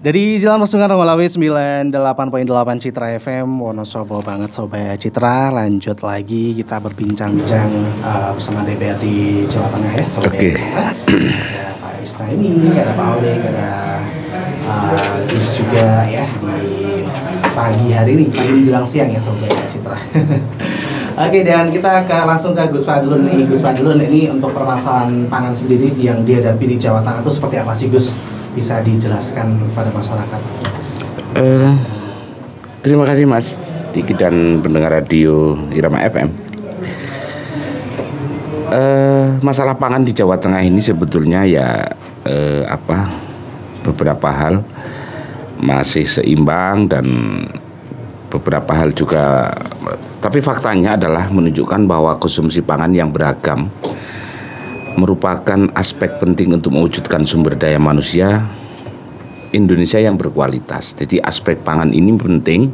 Dari Jalan Pasungan Romalawi 98.8 Citra FM, Wonosobo banget Sobat Citra. Lanjut lagi kita berbincang-bincang bersama DPRD Jawa Tengah ya Sobat Citra. Ada Pak Isna ini, ada Pak Oleg, ada Gus juga ya di pagi hari ini, pagi menjelang siang ya Sobat Citra. Oke, dan kita langsung ke Gus Fadlun nih. Gus Fadlun, ini untuk permasalahan pangan sendiri yang dihadapi di Jawa Tengah itu seperti apa sih Gus? Bisa dijelaskan pada masyarakat? Terima kasih Mas Diki dan pendengar radio Irama FM. Masalah pangan di Jawa Tengah ini sebetulnya ya beberapa hal masih seimbang dan beberapa hal juga, tapi faktanya adalah menunjukkan bahwa konsumsi pangan yang beragam merupakan aspek penting untuk mewujudkan sumber daya manusia Indonesia yang berkualitas. Jadi aspek pangan ini penting,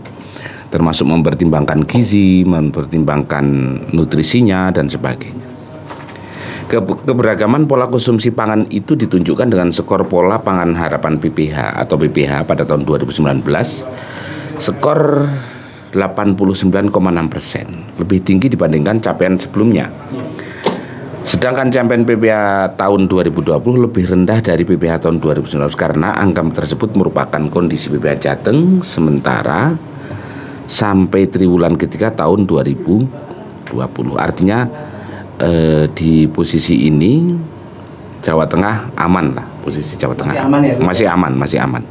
termasuk mempertimbangkan gizi, mempertimbangkan nutrisinya dan sebagainya. Keberagaman pola konsumsi pangan itu ditunjukkan dengan skor pola pangan harapan PPH atau PPH pada tahun 2019, skor 89,6%, lebih tinggi dibandingkan capaian sebelumnya. Sedangkan capaian PPH tahun 2020 lebih rendah dari PPH tahun 2019 karena angka tersebut merupakan kondisi PPH Jateng sementara sampai triwulan ketiga tahun 2020. Artinya di posisi ini Jawa Tengah aman lah, posisi Jawa Tengah masih aman.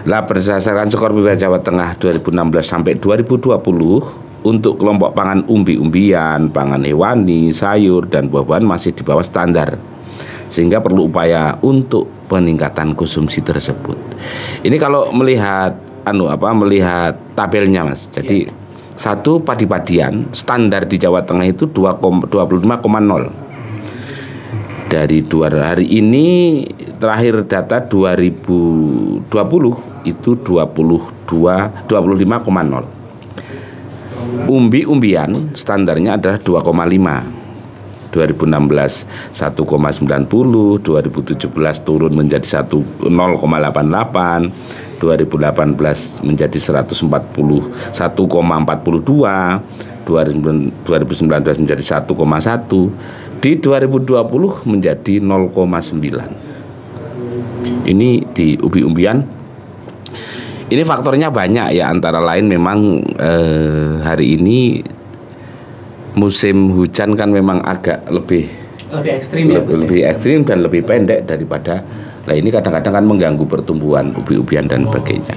Lah berdasarkan skor PPH Jawa Tengah 2016 sampai 2020 untuk kelompok pangan umbi-umbian, pangan hewani, sayur, dan buah-buahan masih di bawah standar, sehingga perlu upaya untuk peningkatan konsumsi tersebut. Ini kalau melihat melihat tabelnya Mas. Jadi satu padi-padian standar di Jawa Tengah itu 25,0. Dari hari ini terakhir data 2020 itu 25,0. Umbi-umbian standarnya adalah 2,5. 2016 1,90, 2017 turun menjadi 0,88, 2018 menjadi 141,42, 2019 menjadi 1,1, di 2020 menjadi 0,9. Ini di umbi-umbian. Ini faktornya banyak ya, antara lain memang hari ini musim hujan kan memang agak lebih ekstrim dan lebih pendek daripada. Nah ini kadang-kadang kan mengganggu pertumbuhan ubi-ubian dan sebagainya.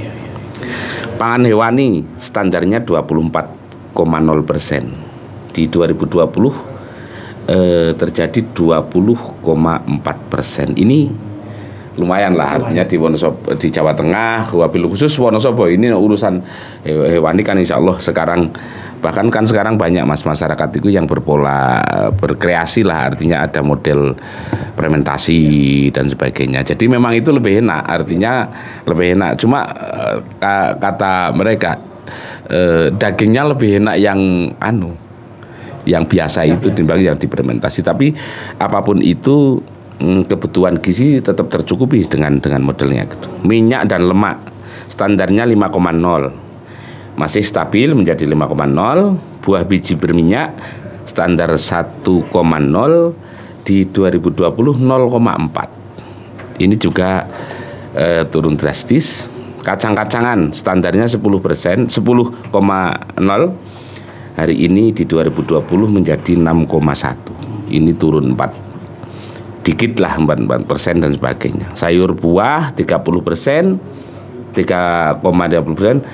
Pangan hewani standarnya 24,0%. Di 2020 terjadi 20,4%. Ini lumayan lah, artinya di Wonosobo, di Jawa Tengah, wabil khusus Wonosobo ini urusan hewani kan insya Allah sekarang, bahkan kan sekarang banyak masyarakat itu yang berkreasi lah, artinya ada model fermentasi dan sebagainya. Jadi memang itu lebih enak, artinya lebih enak. Cuma kata mereka dagingnya lebih enak yang biasa itu dibanding yang difermentasi. Tapi apapun itu kebutuhan gizi tetap tercukupi dengan modelnya gitu. Minyak dan lemak standarnya 5,0 masih stabil menjadi 5,0. Buah biji berminyak standar 1,0, di 2020 0,4. Ini juga turun drastis. Kacang-kacangan standarnya 10%, 10,0. Hari ini di 2020 menjadi 6,1. Ini turun 4. Dikit lah, 4% dan sebagainya. Sayur buah 30%, 3,30%.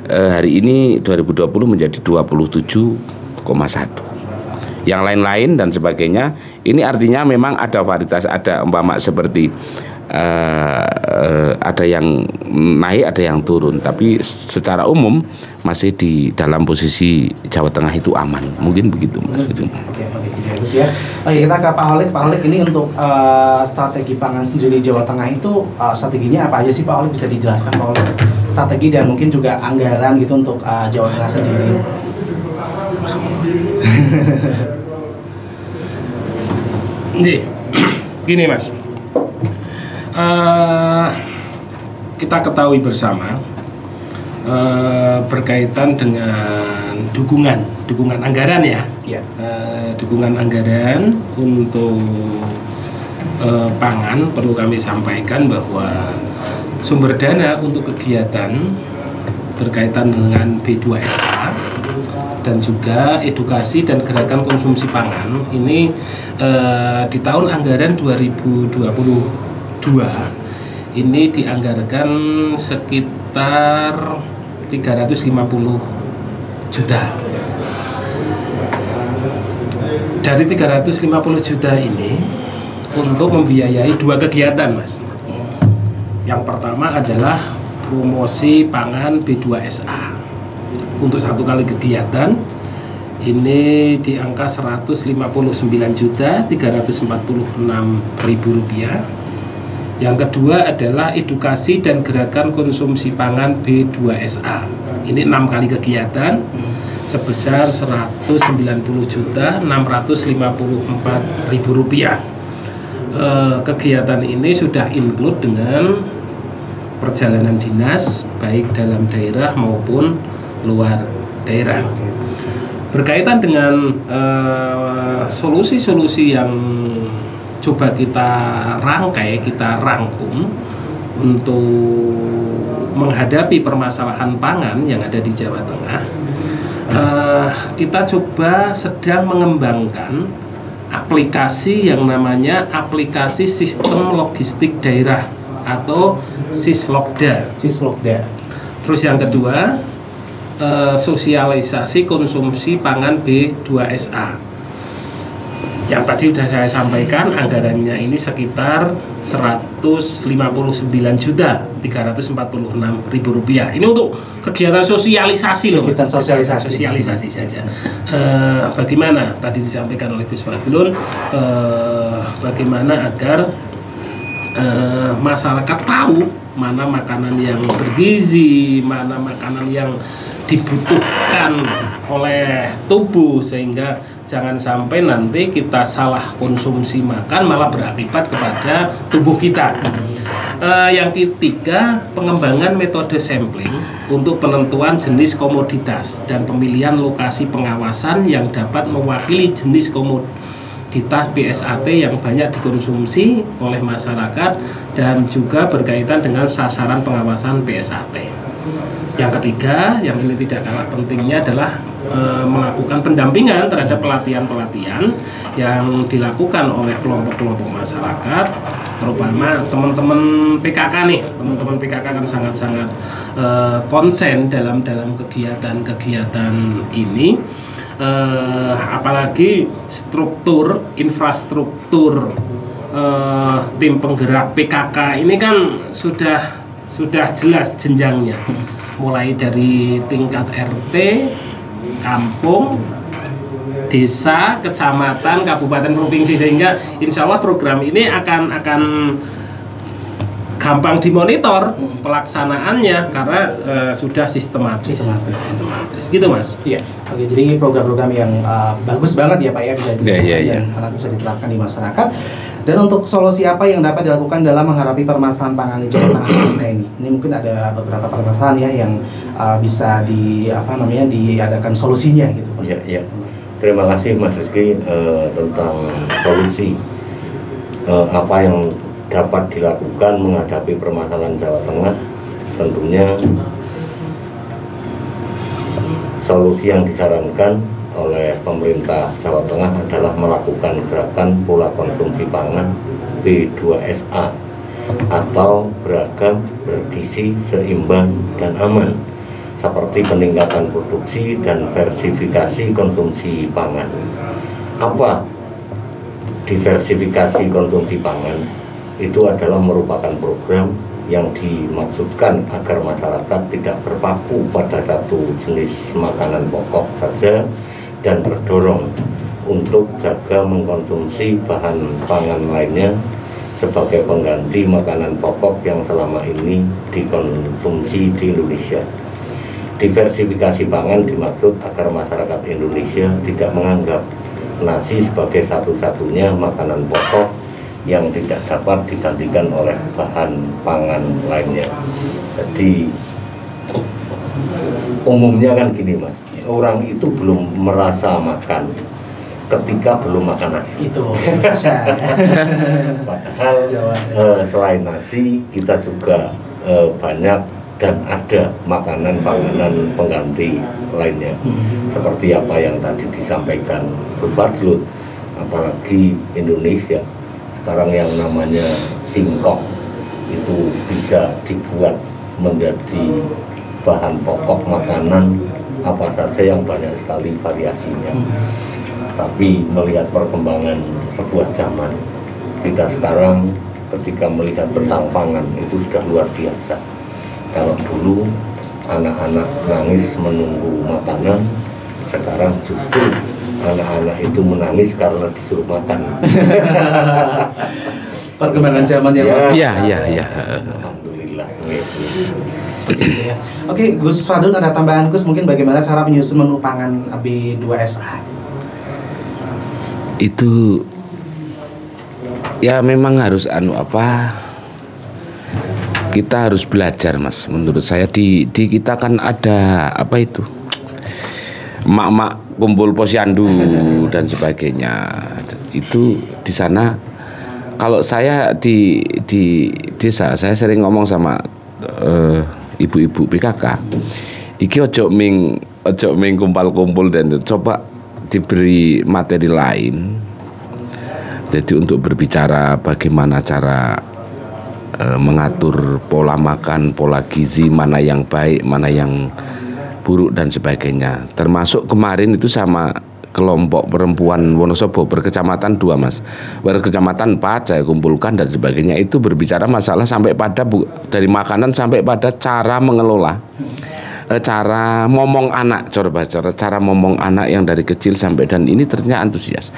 Hari ini 2020 menjadi 27,1. Yang lain-lain dan sebagainya. Ini artinya memang ada varietas, ada umpama seperti ada yang naik, ada yang turun, tapi secara umum masih di dalam posisi Jawa Tengah itu aman. Mungkin begitu Mas. Oke, bagus ya. Oke, kita ke Pak Oleg. Pak Oleg, ini untuk strategi pangan sendiri Jawa Tengah itu strateginya apa aja sih Pak Oleg, bisa dijelaskan Pak Oleg? Strategi dan mungkin juga anggaran gitu untuk Jawa Tengah sendiri. Gini Mas, kita ketahui bersama berkaitan dengan dukungan anggaran ya. Dukungan anggaran untuk pangan perlu kami sampaikan bahwa sumber dana untuk kegiatan berkaitan dengan B2SA dan juga edukasi dan gerakan konsumsi pangan ini di tahun anggaran 2022 ini dianggarkan sekitar 350 juta. Dari 350 juta ini untuk membiayai 2 kegiatan, Mas. Yang pertama adalah promosi pangan B2SA. Untuk 1 kali kegiatan ini di angka Rp109.346.000. Yang kedua adalah edukasi dan gerakan konsumsi pangan B2SA. Ini 6 kali kegiatan sebesar Rp190.654.000. Kegiatan ini sudah include dengan perjalanan dinas baik dalam daerah maupun luar daerah. Berkaitan dengan solusi-solusi yang coba kita rangkai, kita rangkum untuk menghadapi permasalahan pangan yang ada di Jawa Tengah, kita coba sedang mengembangkan aplikasi yang namanya aplikasi sistem logistik daerah atau Sislokda. Terus yang kedua, sosialisasi konsumsi pangan B2SA. Yang tadi sudah saya sampaikan anggarannya ini sekitar Rp159.346.000. Ini untuk kegiatan sosialisasi loh. Kegiatan sosialisasi saja. Bagaimana tadi disampaikan oleh Gus Fadlun, bagaimana agar masyarakat tahu mana makanan yang bergizi, mana makanan yang dibutuhkan oleh tubuh, sehingga jangan sampai nanti kita salah konsumsi makan malah berakibat kepada tubuh kita. Yang ketiga, pengembangan metode sampling untuk penentuan jenis komoditas dan pemilihan lokasi pengawasan yang dapat mewakili jenis komoditas BSAT yang banyak dikonsumsi oleh masyarakat dan juga berkaitan dengan sasaran pengawasan BSAT. Yang ketiga, yang ini tidak kalah pentingnya adalah melakukan pendampingan terhadap pelatihan-pelatihan yang dilakukan oleh kelompok-kelompok masyarakat, terutama teman-teman PKK nih. Teman-teman PKK kan sangat-sangat konsen dalam kegiatan-kegiatan ini. Apalagi infrastruktur tim penggerak PKK ini kan sudah jelas jenjangnya, mulai dari tingkat RT, kampung, desa, kecamatan, kabupaten, provinsi, sehingga insya Allah program ini akan gampang dimonitor pelaksanaannya karena sudah sistematis gitu, Mas. Iya. Oke, jadi program-program yang bagus banget ya Pak ya, bisa nanti bisa diterapkan di masyarakat. Dan untuk solusi apa yang dapat dilakukan dalam menghadapi permasalahan pangan di Jawa Tengah khususnya ini? Ini mungkin ada beberapa permasalahan ya yang bisa diadakan solusinya gitu Pak. Iya. Terima kasih Mas Rizky tentang solusi apa yang dapat dilakukan menghadapi permasalahan Jawa Tengah. Tentunya solusi yang disarankan oleh pemerintah Jawa Tengah adalah melakukan gerakan pola konsumsi pangan B2SA atau beragam, bergizi, seimbang, dan aman, seperti peningkatan produksi dan diversifikasi konsumsi pangan. Apa diversifikasi konsumsi pangan? Itu adalah merupakan program yang dimaksudkan agar masyarakat tidak berpaku pada satu jenis makanan pokok saja dan terdorong untuk jaga mengkonsumsi bahan pangan lainnya sebagai pengganti makanan pokok yang selama ini dikonsumsi di Indonesia. Diversifikasi pangan dimaksud agar masyarakat Indonesia tidak menganggap nasi sebagai satu-satunya makanan pokok yang tidak dapat digantikan oleh bahan pangan lainnya. Jadi umumnya kan gini Mas, orang itu belum merasa makan ketika belum makan nasi. Itu. Padahal selain nasi kita juga banyak dan ada makanan-makanan pengganti lainnya. Seperti apa yang tadi disampaikan Gus Fadlun, apalagi Indonesia sekarang yang namanya singkong itu bisa dibuat menjadi bahan pokok makanan apa saja yang banyak sekali variasinya. Tapi melihat perkembangan sebuah zaman, kita sekarang ketika melihat tentang pangan itu sudah luar biasa. Kalau dulu anak-anak nangis menunggu makanan, sekarang justru anak-anak itu menangis karena disuruh makan. Perkembangan zaman yang Iya. Alhamdulillah. Oke, Gus Fadlun ada tambahan Gus, mungkin bagaimana cara menyusun menu pangan B2SA? Itu ya memang harus kita harus belajar Mas. Menurut saya di kita kan ada apa itu emak-emak kumpul posyandu dan sebagainya. Itu di sana kalau saya di desa saya sering ngomong sama ibu-ibu PKK, iki ojo ming kumpul-kumpul dan coba diberi materi lain. Jadi untuk berbicara bagaimana cara mengatur pola makan, pola gizi, mana yang baik, mana yang buruk dan sebagainya. Termasuk kemarin itu sama kelompok perempuan Wonosobo berkecamatan 2 Mas, berkecamatan 4 saya kumpulkan dan sebagainya. Itu berbicara masalah sampai pada dari makanan sampai pada cara mengelola, cara momong anak, cara momong anak yang dari kecil sampai, dan ini ternyata antusias.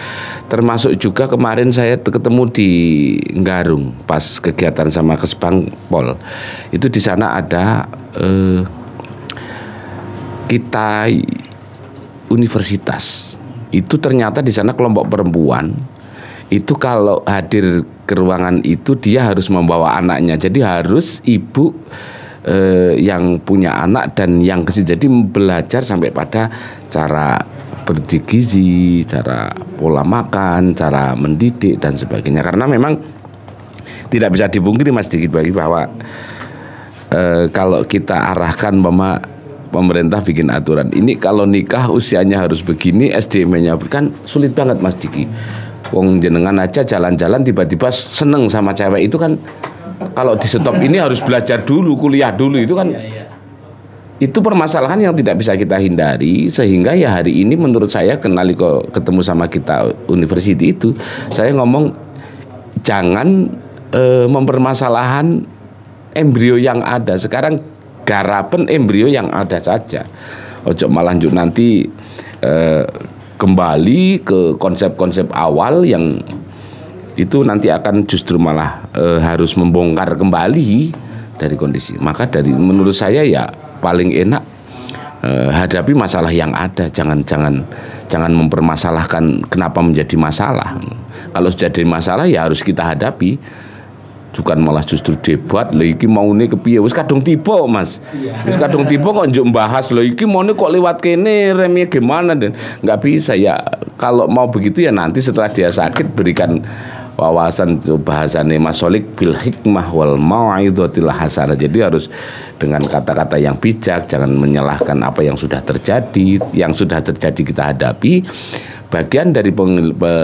Termasuk juga kemarin saya ketemu di Nggarung pas kegiatan sama Kesbang Pol. Itu di sana ada kita universitas. Itu ternyata di sana kelompok perempuan itu kalau hadir ke ruangan itu dia harus membawa anaknya. Jadi harus ibu yang punya anak dan yang kecil, jadi belajar sampai pada cara bergizi, cara pola makan, cara mendidik dan sebagainya. Karena memang tidak bisa dipungkiri Mas Diki bahwa kalau kita arahkan pemerintah bikin aturan ini, kalau nikah usianya harus begini, SDM-nya kan sulit banget Mas Diki. Wong jenengan aja jalan-jalan tiba-tiba seneng sama cewek itu kan, kalau di stop ini harus belajar dulu, kuliah dulu, itu kan itu permasalahan yang tidak bisa kita hindari. Sehingga ya hari ini menurut saya ketemu sama kita university itu, saya ngomong jangan mempermasalahan embrio yang ada sekarang, garapen embrio yang ada saja. Ojo malah lanjut nanti kembali ke konsep-konsep awal yang itu nanti akan justru malah harus membongkar kembali dari kondisi. Maka menurut saya ya paling enak hadapi masalah yang ada, jangan mempermasalahkan kenapa menjadi masalah. Kalau sudah jadi masalah ya harus kita hadapi. Bukan malah justru debat, lho iki maune kepiye, wis kadung tiba Mas. Wis kadung tiba kok njuk bahas, lho iki maune kok lewat kene remnya gimana, dan nggak bisa ya. Kalau mau begitu ya nanti setelah dia sakit berikan wawasan bahasannya Mas Solik bil hikmah wal mau'izatil hasanah. Jadi harus dengan kata-kata yang bijak, jangan menyalahkan apa yang sudah terjadi. Yang sudah terjadi kita hadapi. Bagian dari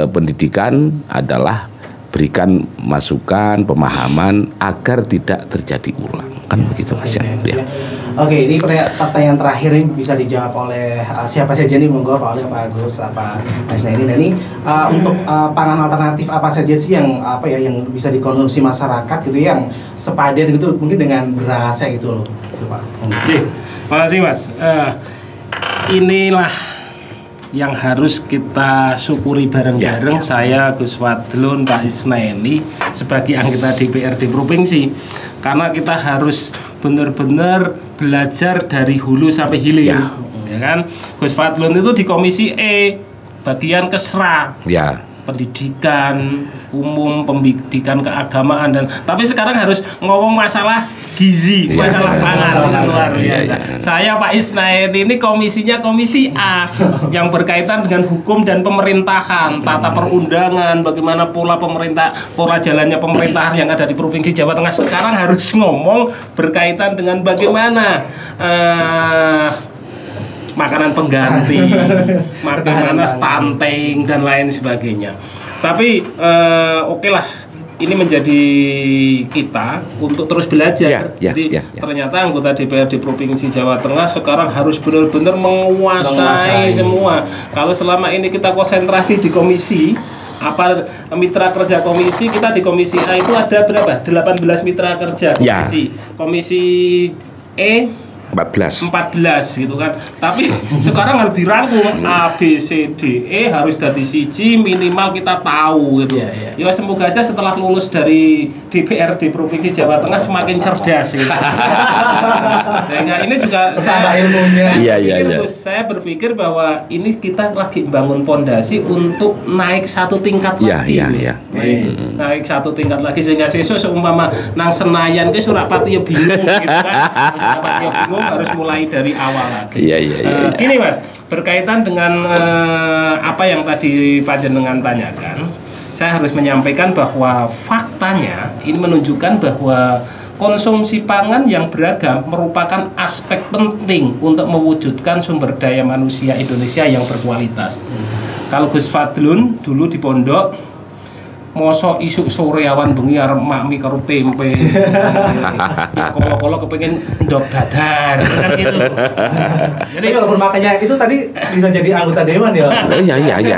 pendidikan adalah berikan masukan, pemahaman agar tidak terjadi ulang. Kan begitu Mas ya. Oke, ini pertanyaan terakhir ini bisa dijawab oleh siapa saja nih, monggo Pak Oli, Pak Agus, apa Mas Naini. Dan ini untuk pangan alternatif apa saja sih yang yang bisa dikonsumsi masyarakat gitu, yang sepadan gitu mungkin dengan beras gitu loh. Itu Pak. Makasih Mas. Inilah yang harus kita syukuri bareng-bareng, saya Gus Fadlun, Pak Isnaini sebagai anggota DPRD Provinsi, karena kita harus benar-benar belajar dari hulu sampai hilir, ya kan. Gus Fadlun itu di Komisi E bagian Kesra, pendidikan umum, pendidikan keagamaan tapi sekarang harus ngomong masalah gizi, masalah pangan luar biasa. Saya Pak Isnaid ini komisinya komisi A yang berkaitan dengan hukum dan pemerintahan, tata perundangan, bagaimana pola jalannya pemerintahan yang ada di Provinsi Jawa Tengah. Sekarang harus ngomong berkaitan dengan bagaimana makanan pengganti, bagaimana stunting dan lain sebagainya. Tapi oke lah, ini menjadi kita untuk terus belajar. Jadi ternyata anggota DPRD Provinsi Jawa Tengah sekarang harus benar-benar menguasai semua. Kalau selama ini kita konsentrasi di komisi, apa mitra kerja komisi, kita di komisi A itu ada berapa? 18 mitra kerja komisi. Komisi E 14 gitu kan. Tapi sekarang harus dirangkum A, B, C, D, E harus dari siji minimal kita tahu gitu. Ya semoga aja setelah lulus dari DPRD Provinsi Jawa Tengah semakin cerdas gitu. Sehingga ini juga saya berpikir bahwa ini kita lagi bangun pondasi untuk naik satu tingkat lagi. Naik satu tingkat lagi sehingga sesuk seumpama nang Senayan ke Surapati ya bingung gitu kan. Surapati ya bingung harus mulai dari awal lagi. Gini Mas, berkaitan dengan apa yang tadi Panjenengan tanyakan, saya harus menyampaikan bahwa faktanya ini menunjukkan bahwa konsumsi pangan yang beragam merupakan aspek penting untuk mewujudkan sumber daya manusia Indonesia yang berkualitas. Kalau Gus Fadlun dulu di pondok mosok isuk sore awan bengi arep makmi karo tempe. Kalau kepengen ndok dadar kan gitu. Jadi kalau makannya itu tadi bisa jadi anggota dewan ya. Iya.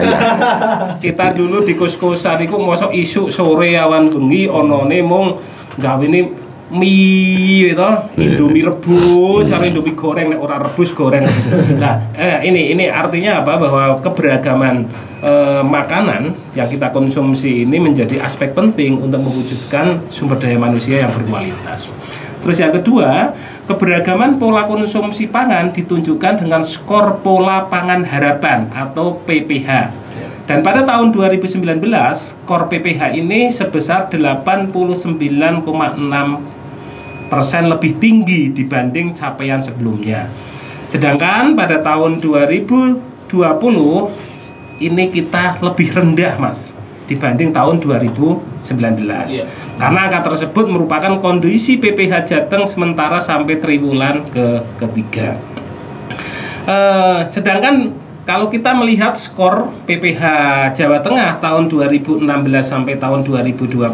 Kita dulu di kos-kosan iku mosok isuk sore awan bengi onone mung gawene mie itu, Indomie rebus, sama Indomie goreng, ora rebus goreng. Nah, ini artinya apa? Bahwa keberagaman makanan yang kita konsumsi ini menjadi aspek penting untuk mewujudkan sumber daya manusia yang berkualitas. Terus yang kedua, keberagaman pola konsumsi pangan ditunjukkan dengan skor pola pangan harapan atau PPH. Dan pada tahun 2019, skor PPH ini sebesar 89,6% lebih tinggi dibanding capaian sebelumnya. Sedangkan pada tahun 2020 ini kita lebih rendah Mas dibanding tahun 2019. Karena angka tersebut merupakan kondisi PPH Jateng sementara sampai triwulan ketiga. Sedangkan kalau kita melihat skor PPH Jawa Tengah tahun 2016 sampai tahun 2020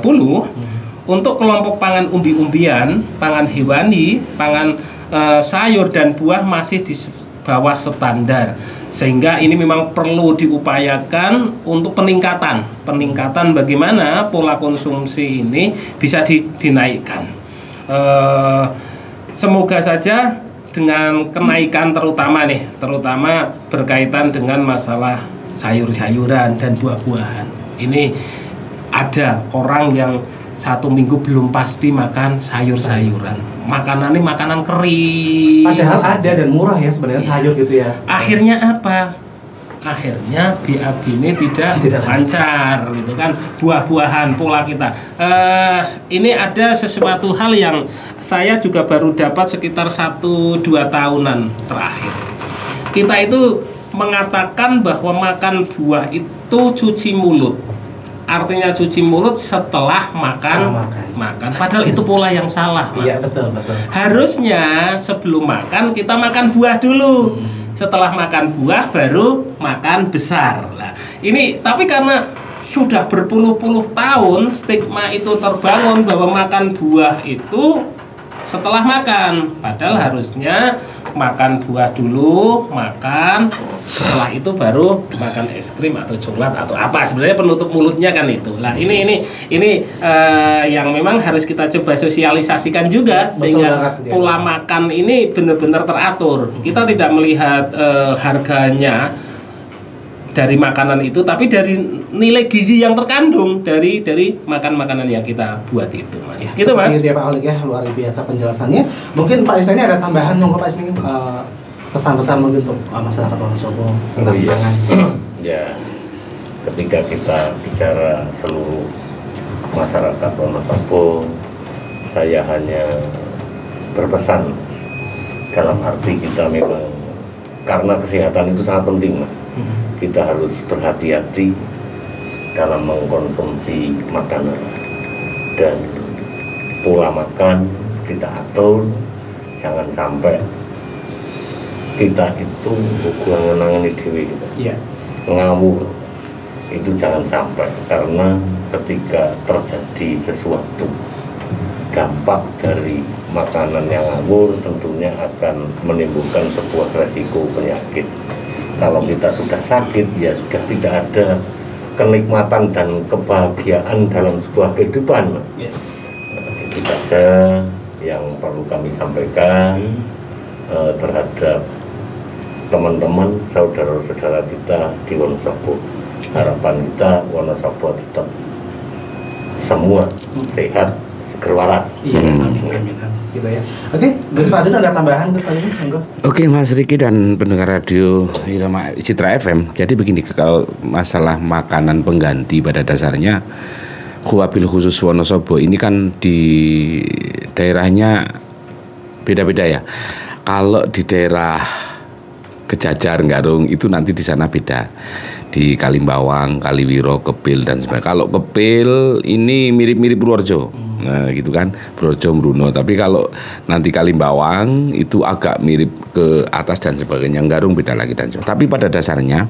untuk kelompok pangan umbi-umbian, pangan hewani, pangan sayur dan buah masih di bawah standar. Sehingga ini memang perlu diupayakan untuk peningkatan bagaimana pola konsumsi ini bisa dinaikkan. Semoga saja dengan kenaikan terutama berkaitan dengan masalah sayur-sayuran dan buah-buahan. Ini ada orang yang 1 minggu belum pasti makan sayur-sayuran. Makanannya makanan kering. Padahal ada dan murah ya sebenarnya sayur gitu ya. Akhirnya apa? Akhirnya BAB ini tidak lancar gitu kan. Buah-buahan pola kita. Ini ada sesuatu hal yang saya juga baru dapat sekitar 1-2 tahunan terakhir. Kita itu mengatakan bahwa makan buah itu cuci mulut. Artinya cuci mulut setelah makan. Padahal itu pola yang salah, Mas. Iya, betul. Harusnya sebelum makan kita makan buah dulu. Setelah makan buah baru makan besar. Nah, ini tapi karena sudah berpuluh-puluh tahun stigma itu terbangun bahwa makan buah itu setelah makan. Padahal harusnya makan buah dulu, setelah itu baru makan es krim atau coklat atau apa. Sebenarnya penutup mulutnya kan itu. Nah, ini yang memang harus kita coba sosialisasikan juga. Betul, sehingga pola makan ini benar-benar teratur. Kita tidak melihat harganya dari makanan itu, tapi dari nilai gizi yang terkandung dari makanan yang kita buat itu, Mas. Ya, gitu, Mas. Itu ya Pak Oleg ya, luar biasa penjelasannya. Mungkin Pak Isna ini ada tambahan, monggo Pak Isna, pesan-pesan mungkin untuk masyarakat Wonosobo tentang pangan. Ya. ketika kita bicara seluruh masyarakat Wonosobo, saya hanya berpesan dalam arti kita memang karena kesehatan itu sangat penting, Mas. Kita harus berhati-hati dalam mengkonsumsi makanan dan pola makan kita atur, jangan sampai kita itu ngenangani dewi kita ngawur, itu jangan sampai, karena ketika terjadi sesuatu dampak dari makanan yang ngawur tentunya akan menimbulkan sebuah resiko penyakit. Kalau kita sudah sakit, ya sudah tidak ada kenikmatan dan kebahagiaan dalam sebuah kehidupan. Itu saja yang perlu kami sampaikan terhadap teman-teman, saudara-saudara kita di Wonosobo. Harapan kita Wonosobo tetap semua sehat, seger waras. Amin. Gitu ya. Oke, Gus Fadun ada tambahan Gus Fadun? Oke, Mas Riki dan pendengar radio Irama Citra FM. Jadi begini, kalau masalah makanan pengganti pada dasarnya wabil khusus Wonosobo ini kan di daerahnya beda-beda ya. Kalau di daerah Kejajar, Garung itu nanti di sana beda. Di Kalimbawang, Kaliwiro, Kepil dan sebagainya. Kalau Kepil ini mirip-mirip Purworejo. Nah, gitu kan, Purworejo, Bruno. Tapi kalau nanti Kalimbawang itu agak mirip ke atas dan sebagainya. Garung beda lagi dan sebagainya. Tapi pada dasarnya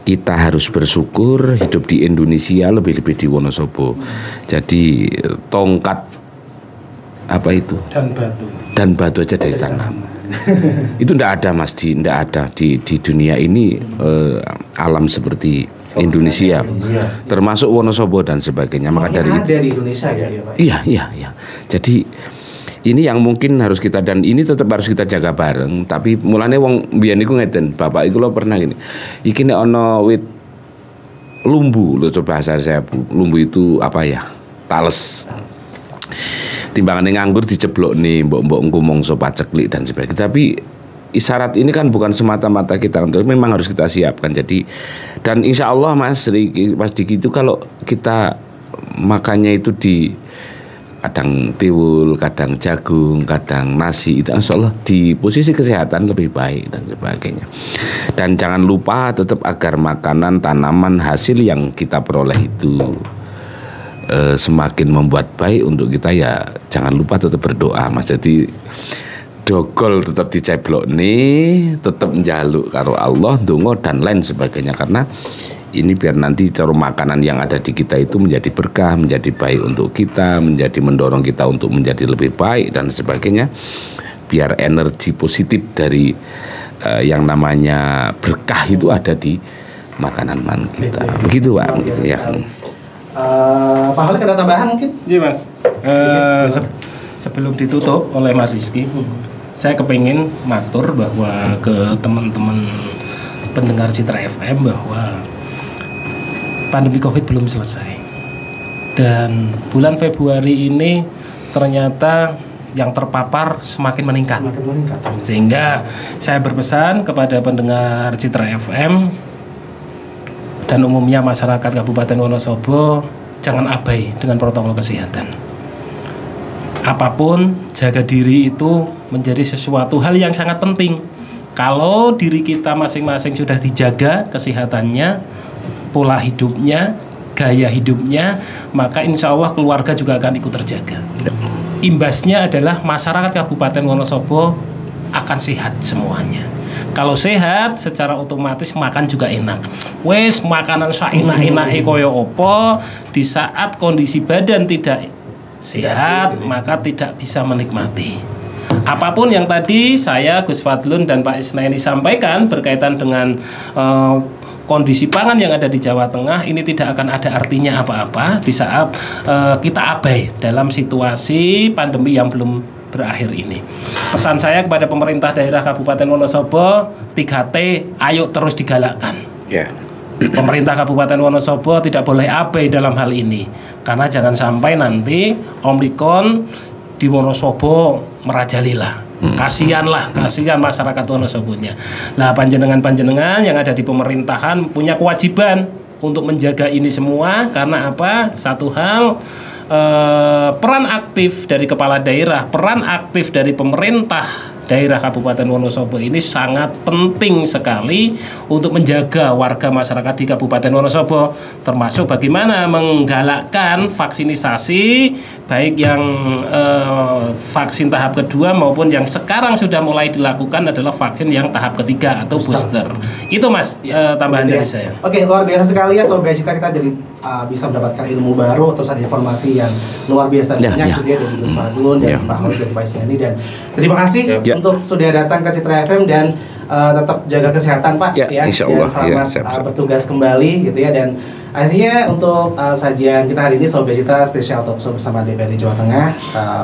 kita harus bersyukur hidup di Indonesia, lebih-lebih di Wonosobo. Jadi tongkat apa itu? Dan batu aja dari tanam. Itu ndak ada, Mas, ndak ada di dunia ini alam seperti Indonesia, termasuk Wonosobo dan sebagainya. Maka dari ada di Indonesia gitu ya, Pak. Iya. Jadi ini yang mungkin harus kita, dan ini tetap harus kita jaga bareng. Tapi mulane wong mbiyen iku ngeten, bapak iku lho pernah gini. Iki nek ana wit lumbu, lho coba bahasa saya, lumbu itu apa ya? Tales. Timbangannya nganggur diceblok nih, mbok engko mongso paceklik dan sebagainya. Tapi isyarat ini kan bukan semata-mata kita, memang harus kita siapkan. Jadi, dan insya Allah Mas Diki itu kalau kita makannya itu di kadang tiwul, kadang jagung, kadang nasi, itu insya Allah di posisi kesehatan lebih baik dan sebagainya. Dan jangan lupa tetap agar makanan, tanaman, hasil yang kita peroleh itu semakin membuat baik untuk kita, ya jangan lupa tetap berdoa, Mas. Jadi dogol tetap diceblok nih, tetap njaluk karo Allah, ndonga dan lain sebagainya, karena ini biar nanti cara makanan yang ada di kita itu menjadi berkah, menjadi baik untuk kita, menjadi mendorong kita untuk menjadi lebih baik dan sebagainya, biar energi positif dari yang namanya berkah itu ada di makanan kita. Begitu, Pak. Gitu, ya. Pak Holik ada tambahan mungkin? Iya, Mas. Sebelum ditutup oleh Mas Rizky, saya kepingin matur bahwa ke teman-teman pendengar Citra FM bahwa pandemi COVID belum selesai, dan bulan Februari ini ternyata yang terpapar semakin meningkat. Sehingga saya berpesan kepada pendengar Citra FM dan umumnya masyarakat Kabupaten Wonosobo, jangan abai dengan protokol kesehatan. Apapun, jaga diri itu menjadi sesuatu hal yang sangat penting. Kalau diri kita masing-masing sudah dijaga kesehatannya, pola hidupnya, gaya hidupnya, maka insya Allah keluarga juga akan ikut terjaga. Imbasnya adalah masyarakat Kabupaten Wonosobo akan sehat semuanya. Kalau sehat, secara otomatis makan juga enak. Wes makanan saenak-enake kaya opo, di saat kondisi badan tidak sehat, maka tidak bisa menikmati. Apapun yang tadi saya, Gus Fadlun dan Pak Isnaini sampaikan berkaitan dengan kondisi pangan yang ada di Jawa Tengah, ini tidak akan ada artinya apa-apa di saat kita abai dalam situasi pandemi yang belum berakhir ini. Pesan saya kepada pemerintah daerah Kabupaten Wonosobo, 3T, ayo terus digalakkan. Pemerintah Kabupaten Wonosobo tidak boleh abai dalam hal ini, karena jangan sampai nanti Omikron di Wonosobo merajalela. Kasihan masyarakat Wonosobonya. Nah, panjenengan yang ada di pemerintahan punya kewajiban untuk menjaga ini semua. Karena apa? Satu hal, peran aktif dari kepala daerah, peran aktif dari pemerintah daerah Kabupaten Wonosobo ini sangat penting sekali untuk menjaga warga masyarakat di Kabupaten Wonosobo, termasuk bagaimana menggalakkan vaksinisasi baik yang vaksin tahap kedua maupun yang sekarang sudah mulai dilakukan adalah vaksin yang tahap ketiga atau booster. Itu Mas tambahan dari saya. Oke, luar biasa sekali ya Sobat Citra, kita jadi bisa mendapatkan ilmu baru atau informasi yang luar biasa banyak gitu ya dari Gus Fadlun, dari Pak Hoi, dari Pak Isniani, dan terima kasih untuk sudah datang ke Citra FM dan tetap jaga kesehatan Pak ya, insyaallah, dan selamat bertugas kembali gitu ya. Dan akhirnya untuk sajian kita hari ini Sobat Citra spesial talk show bersama DPRD Jawa Tengah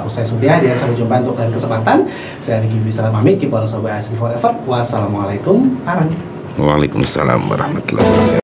usai sudah, dan sampai jumpa untuk lain kesempatan. Saya Riki bisa pamit, keep on Sobat Asli Forever. Wassalamualaikum warahmatullahi wabarakatuh. Waalaikumsalam warahmatullahi wabarakatuh.